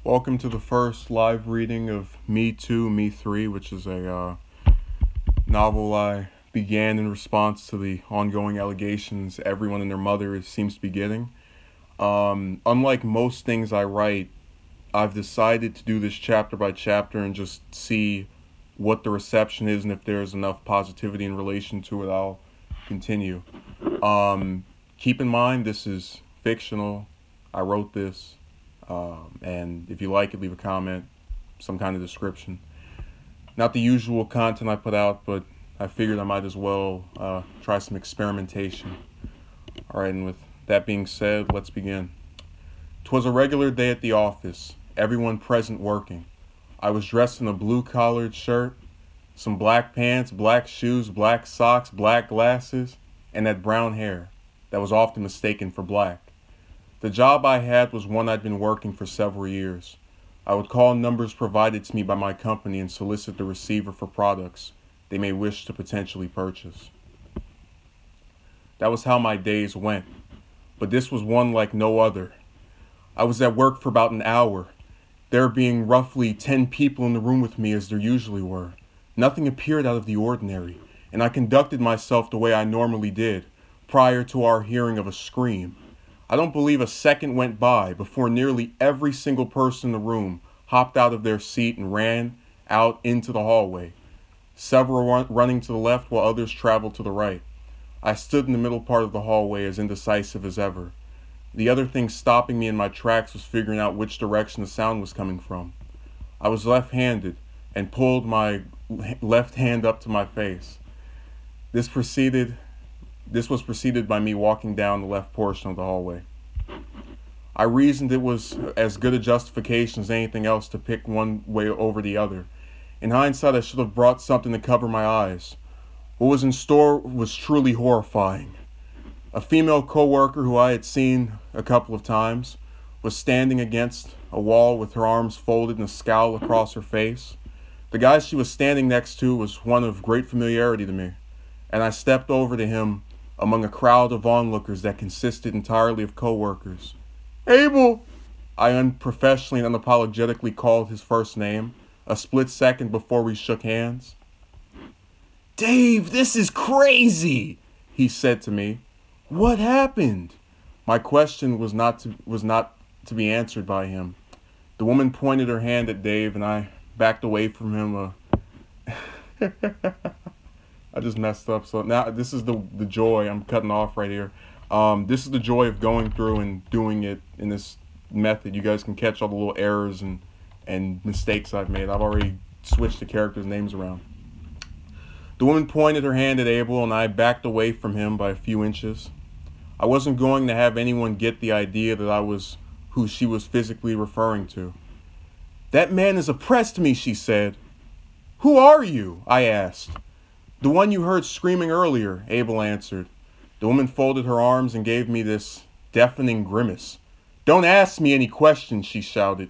Welcome to the first live reading of Me Too, Me Three, which is a novel I began in response to the ongoing allegations everyone and their mother seems to be getting. Unlike most things I write, I've decided to do this chapter by chapter and just see what the reception is, and if there's enough positivity in relation to it, I'll continue. Keep in mind, this is fictional. I wrote this. And if you like it, leave a comment, some kind of description. Not the usual content I put out, but I figured I might as well try some experimentation. Alright, and with that being said, let's begin. 'Twas a regular day at the office, everyone present working. I was dressed in a blue-collared shirt, some black pants, black shoes, black socks, black glasses, and that brown hair that was often mistaken for black. The job I had was one I'd been working for several years. I would call numbers provided to me by my company and solicit the receiver for products they may wish to potentially purchase. That was how my days went, but this was one like no other. I was at work for about an hour, there being roughly 10 people in the room with me as there usually were. Nothing appeared out of the ordinary, and I conducted myself the way I normally did, prior to our hearing of a scream. I don't believe a second went by before nearly every single person in the room hopped out of their seat and ran out into the hallway. Several running to the left while others traveled to the right. I stood in the middle part of the hallway as indecisive as ever. The other thing stopping me in my tracks was figuring out which direction the sound was coming from. I was left-handed and pulled my left hand up to my face. This was preceded by me walking down the left portion of the hallway. I reasoned it was as good a justification as anything else to pick one way over the other. In hindsight, I should have brought something to cover my eyes. What was in store was truly horrifying. A female co-worker who I had seen a couple of times was standing against a wall with her arms folded and a scowl across her face. The guy she was standing next to was one of great familiarity to me, and I stepped over to him among a crowd of onlookers that consisted entirely of co-workers. Abel! I unprofessionally and unapologetically called his first name, a split second before we shook hands. Dave, this is crazy, he said to me. What happened? My question was not to be answered by him. The woman pointed her hand at Dave, and I backed away from him. I just messed up. So now this is the joy. I'm cutting off right here. This is the joy of going through and doing it in this method. You guys can catch all the little errors and mistakes I've made. I've already switched the characters' names around. The woman pointed her hand at Abel, and I backed away from him by a few inches. I wasn't going to have anyone get the idea that I was who she was physically referring to. That man has oppressed me, she said. Who are you? I asked. The one you heard screaming earlier, Abel answered. The woman folded her arms and gave me this deafening grimace. Don't ask me any questions, she shouted.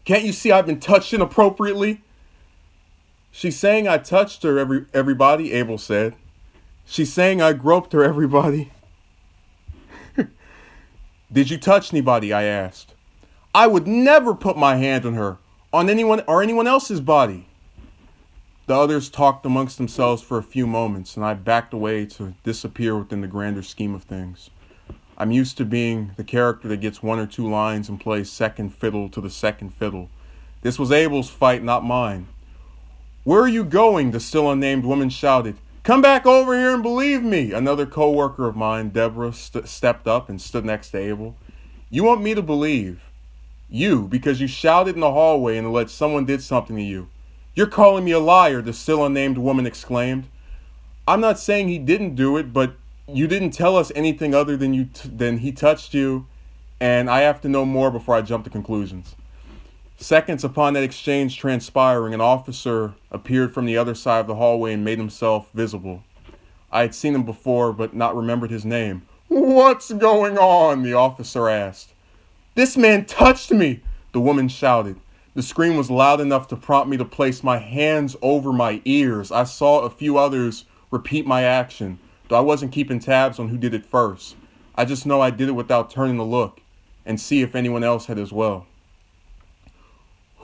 Can't you see I've been touched inappropriately? She's saying I touched her, everybody, Abel said. She's saying I groped her, everybody. Did you touch anybody? I asked. I would never put my hand on her, on anyone or anyone else's body. The others talked amongst themselves for a few moments, and I backed away to disappear within the grander scheme of things. I'm used to being the character that gets one or two lines and plays second fiddle to the second fiddle. This was Abel's fight, not mine. Where are you going? The still unnamed woman shouted. Come back over here and believe me. Another co-worker of mine, Deborah, stepped up and stood next to Abel. You want me to believe? You, because you shouted in the hallway and alleged someone did something to you. You're calling me a liar, the still unnamed woman exclaimed. I'm not saying he didn't do it, but you didn't tell us anything other than he touched you, and I have to know more before I jump to conclusions. Seconds upon that exchange transpiring, an officer appeared from the other side of the hallway and made himself visible. I had seen him before, but not remembered his name. What's going on? The officer asked. This man touched me, the woman shouted. The scream was loud enough to prompt me to place my hands over my ears. I saw a few others repeat my action, though I wasn't keeping tabs on who did it first. I just know I did it without turning to look and see if anyone else had as well.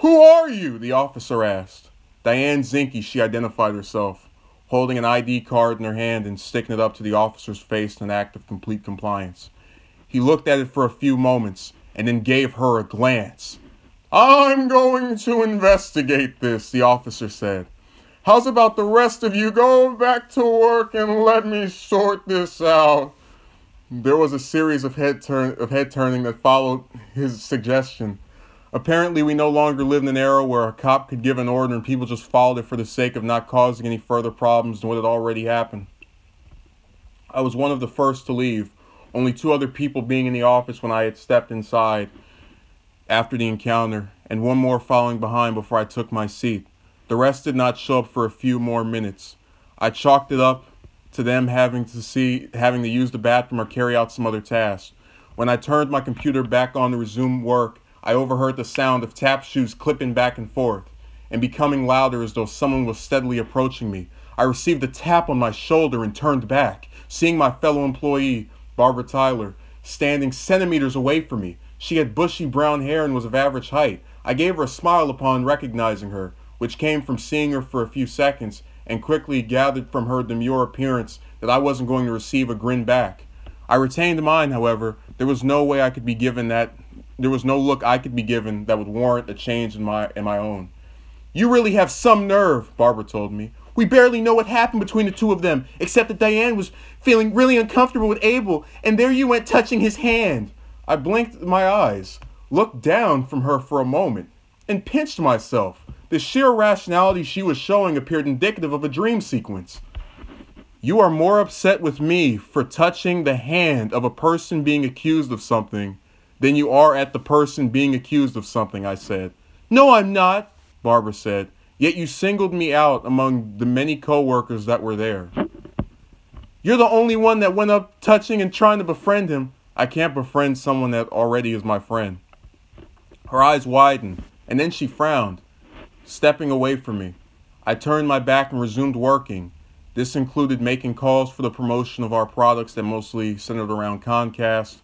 "Who are you?" the officer asked. Diane Zinke, she identified herself, holding an ID card in her hand and sticking it up to the officer's face in an act of complete compliance. He looked at it for a few moments and then gave her a glance. "I'm going to investigate this," the officer said. "How's about the rest of you go back to work and let me sort this out?" There was a series of head turning that followed his suggestion. Apparently, we no longer lived in an era where a cop could give an order and people just followed it for the sake of not causing any further problems than what had already happened. I was one of the first to leave, only 2 other people being in the office when I had stepped inside after the encounter, and 1 more following behind before I took my seat. The rest did not show up for a few more minutes. I chalked it up to them having to use the bathroom or carry out some other task. When I turned my computer back on to resume work, I overheard the sound of tap shoes clipping back and forth and becoming louder as though someone was steadily approaching me. I received a tap on my shoulder and turned back, seeing my fellow employee, Barbara Tyler, standing centimeters away from me. She had bushy brown hair and was of average height. I gave her a smile upon recognizing her, which came from seeing her for a few seconds, and quickly gathered from her demure appearance that I wasn't going to receive a grin back. I retained mine, however. There was no look I could be given that would warrant a change in my own. "You really have some nerve," Barbara told me. "We barely know what happened between the 2 of them, except that Diane was feeling really uncomfortable with Abel, and there you went touching his hand." I blinked my eyes, looked down from her for a moment, and pinched myself. The sheer rationality she was showing appeared indicative of a dream sequence. "You are more upset with me for touching the hand of a person being accused of something than you are at the person being accused of something," I said. "No, I'm not," Barbara said. "Yet you singled me out among the many co-workers that were there. You're the only one that went up touching and trying to befriend him." "I can't befriend someone that already is my friend." Her eyes widened, and then she frowned, stepping away from me. I turned my back and resumed working. This included making calls for the promotion of our products that mostly centered around Comcast,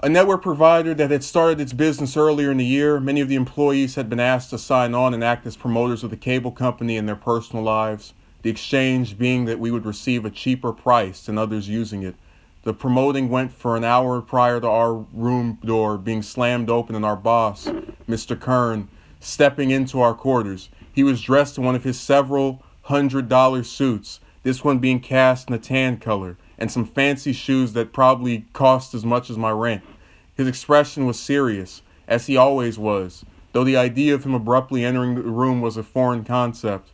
a network provider that had started its business earlier in the year. Many of the employees had been asked to sign on and act as promoters of the cable company in their personal lives, the exchange being that we would receive a cheaper price than others using it. The promoting went for an hour prior to our room door being slammed open and our boss, Mr. Kern, stepping into our quarters. He was dressed in one of his several $100 suits, this one being cast in a tan color, and some fancy shoes that probably cost as much as my rent. His expression was serious, as he always was, though the idea of him abruptly entering the room was a foreign concept.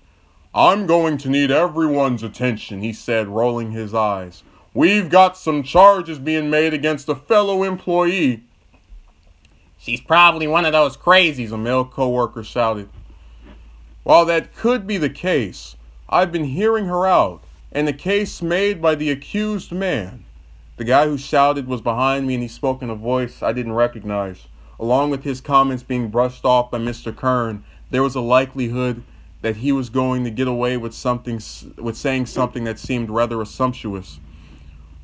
"I'm going to need everyone's attention," he said, rolling his eyes. "We've got some charges being made against a fellow employee." "She's probably one of those crazies," a male coworker shouted. While that could be the case, I've been hearing her out, and the case made by the accused man. The guy who shouted was behind me, and he spoke in a voice I didn't recognize. Along with his comments being brushed off by Mr. Kern, there was a likelihood that he was going to get away with saying something that seemed rather assumptuous.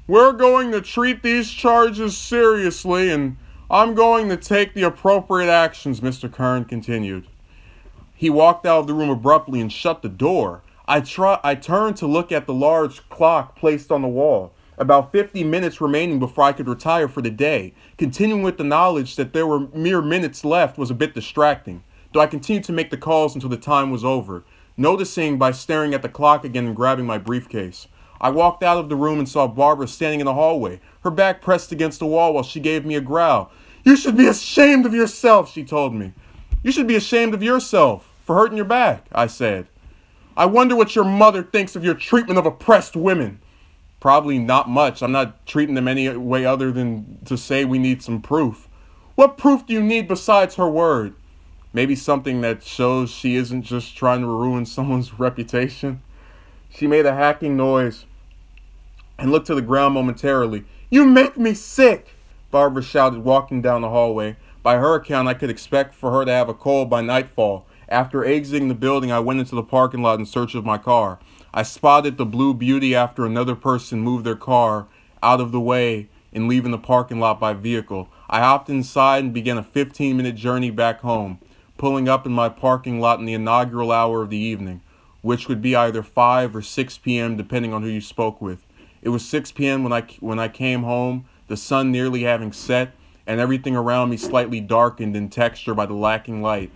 "We're going to treat these charges seriously, and I'm going to take the appropriate actions," Mr. Kern continued. He walked out of the room abruptly and shut the door. I turned to look at the large clock placed on the wall. About 50 minutes remaining before I could retire for the day. Continuing with the knowledge that there were mere minutes left was a bit distracting, though I continued to make the calls until the time was over, noticing by staring at the clock again and grabbing my briefcase. I walked out of the room and saw Barbara standing in the hallway, her back pressed against the wall while she gave me a growl. "You should be ashamed of yourself," she told me. "You should be ashamed of yourself for hurting your back," I said. "I wonder what your mother thinks of your treatment of oppressed women." "Probably not much. I'm not treating them any way other than to say we need some proof." "What proof do you need besides her word?" "Maybe something that shows she isn't just trying to ruin someone's reputation." She made a hacking noise and looked to the ground momentarily. "You make me sick," Barbara shouted, walking down the hallway. By her account, I could expect for her to have a cold by nightfall. After exiting the building, I went into the parking lot in search of my car. I spotted the Blue Beauty after another person moved their car out of the way in leaving the parking lot by vehicle. I hopped inside and began a 15-minute journey back home. pulling up in my parking lot in the inaugural hour of the evening, which would be either 5 or 6 p.m. depending on who you spoke with. It was 6 p.m. when I came home, the sun nearly having set, and everything around me slightly darkened in texture by the lacking light.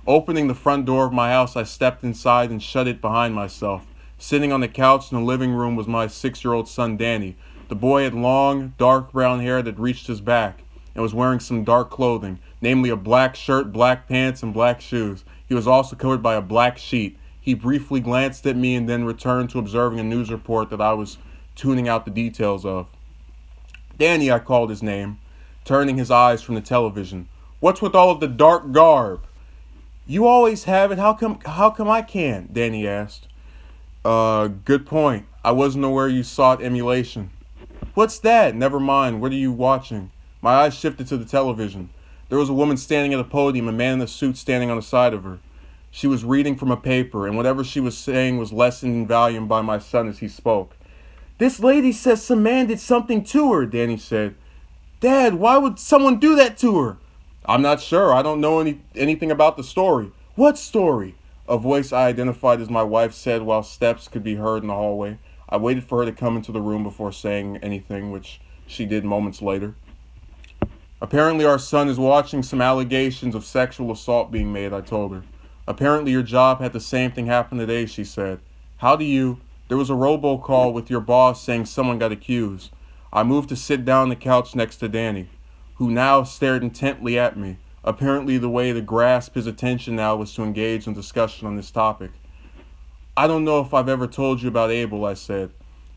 Opening the front door of my house, I stepped inside and shut it behind myself. Sitting on the couch in the living room was my 6-year-old son, Danny. The boy had long, dark brown hair that reached his back and was wearing some dark clothing, namely a black shirt, black pants, and black shoes. He was also covered by a black sheet. He briefly glanced at me and then returned to observing a news report that I was tuning out the details of. Danny, I called his name, turning his eyes from the television. What's with all of the dark garb? You always have it. How come I can't? Danny asked. Good point. I wasn't aware you sought emulation. What's that? Never mind. What are you watching? My eyes shifted to the television. There was a woman standing at a podium, a man in a suit standing on the side of her. She was reading from a paper, and whatever she was saying was lessened in volume by my son as he spoke. This lady says some man did something to her, Danny said. Dad, why would someone do that to her? I'm not sure. I don't know anything about the story. What story? A voice I identified as my wife said while steps could be heard in the hallway. I waited for her to come into the room before saying anything, which she did moments later. Apparently our son is watching some allegations of sexual assault being made, I told her. Apparently your job had the same thing happen today, she said. How do you... There was a robocall with your boss saying someone got accused. I moved to sit down on the couch next to Danny, who now stared intently at me. Apparently the way to grasp his attention now was to engage in discussion on this topic. I don't know if I've ever told you about Abel, I said.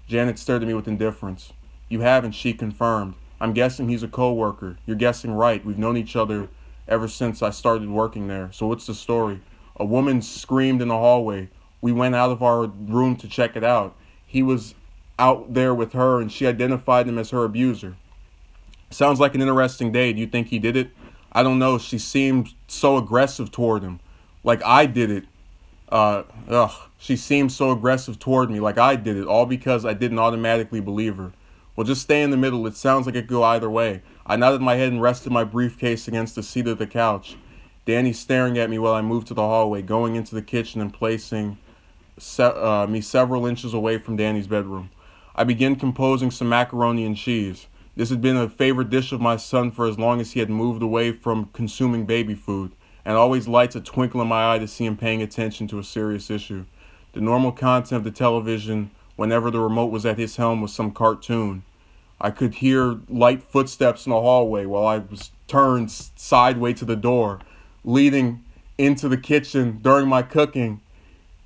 Janet stared at me with indifference. You haven't, she confirmed. I'm guessing he's a co-worker. You're guessing right. We've known each other ever since I started working there. So what's the story? A woman screamed in the hallway. We went out of our room to check it out. He was out there with her and she identified him as her abuser. Sounds like an interesting day. Do you think he did it? I don't know. She seemed so aggressive toward him. Like I did it. She seemed so aggressive toward me like I did it, all because I didn't automatically believe her. Well, just stay in the middle. It sounds like it could go either way. I nodded my head and rested my briefcase against the seat of the couch. Danny staring at me while I moved to the hallway, going into the kitchen and placing me several inches away from Danny's bedroom. I began composing some macaroni and cheese. This had been a favorite dish of my son for as long as he had moved away from consuming baby food, and always lights a twinkle in my eye to see him paying attention to a serious issue. The normal content of the television, whenever the remote was at his helm, was some cartoon. I could hear light footsteps in the hallway while I was turned sideways to the door, leading into the kitchen during my cooking,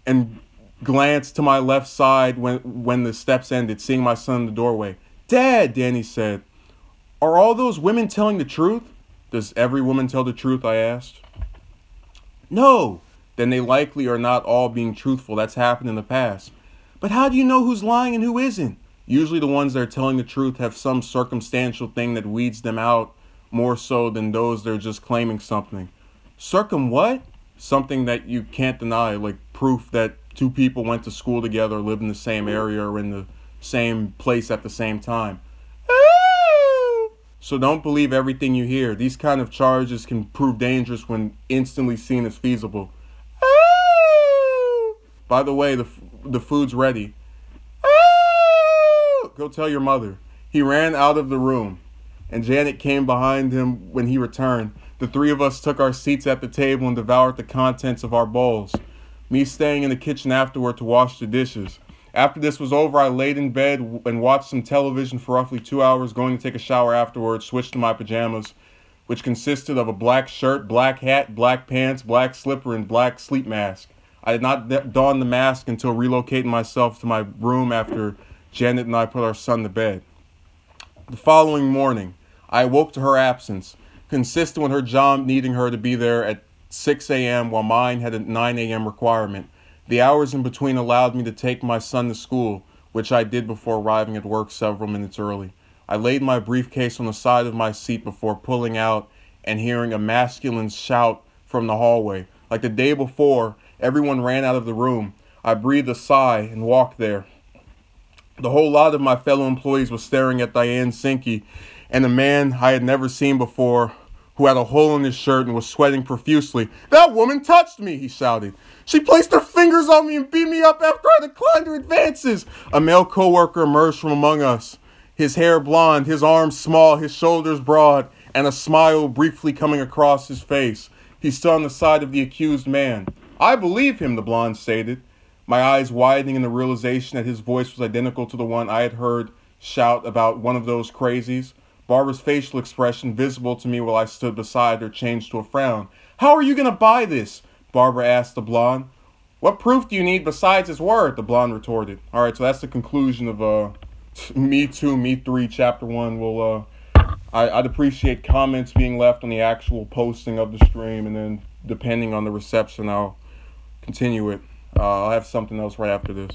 and glanced to my left side when the steps ended, seeing my son in the doorway. Dad, Danny said, are all those women telling the truth? Does every woman tell the truth? I asked. No. Then they likely are not all being truthful. That's happened in the past. But how do you know who's lying and who isn't? Usually the ones that are telling the truth have some circumstantial thing that weeds them out more so than those that are just claiming something. What? Something that you can't deny, like proof that two people went to school together, lived in the same area, or in the same place at the same time. So don't believe everything you hear. These kind of charges can prove dangerous when instantly seen as feasible. By the way, the food's ready. Go tell your mother. He ran out of the room, and Janet came behind him when he returned. The three of us took our seats at the table and devoured the contents of our bowls, me staying in the kitchen afterward to wash the dishes. After this was over, I laid in bed and watched some television for roughly 2 hours, going to take a shower afterwards, switched to my pajamas, which consisted of a black shirt, black hat, black pants, black slipper, and black sleep mask. I did not don the mask until relocating myself to my room after Janet and I put our son to bed. The following morning, I awoke to her absence, consistent with her job needing her to be there at 6 a.m. while mine had a 9 a.m. requirement. The hours in between allowed me to take my son to school, which I did before arriving at work several minutes early. I laid my briefcase on the side of my seat before pulling out and hearing a masculine shout from the hallway. Like the day before, everyone ran out of the room. I breathed a sigh and walked there. The whole lot of my fellow employees was staring at Diane Sinke and a man I had never seen before who had a hole in his shirt and was sweating profusely. "That woman touched me," he shouted. "She placed her fingers on me and beat me up after I declined her advances." A male coworker emerged from among us, his hair blonde, his arms small, his shoulders broad, and a smile briefly coming across his face. He stood on the side of the accused man. "I believe him," the blonde stated, my eyes widening in the realization that his voice was identical to the one I had heard shout about one of those crazies. Barbara's facial expression, visible to me while I stood beside her, changed to a frown. "How are you going to buy this?" Barbara asked the blonde. "What proof do you need besides his word?" the blonde retorted. All right, so that's the conclusion of Me Too, Me 3, Chapter 1. I'd appreciate comments being left on the actual posting of the stream, and then depending on the reception, I'll continue it. I'll have something else right after this.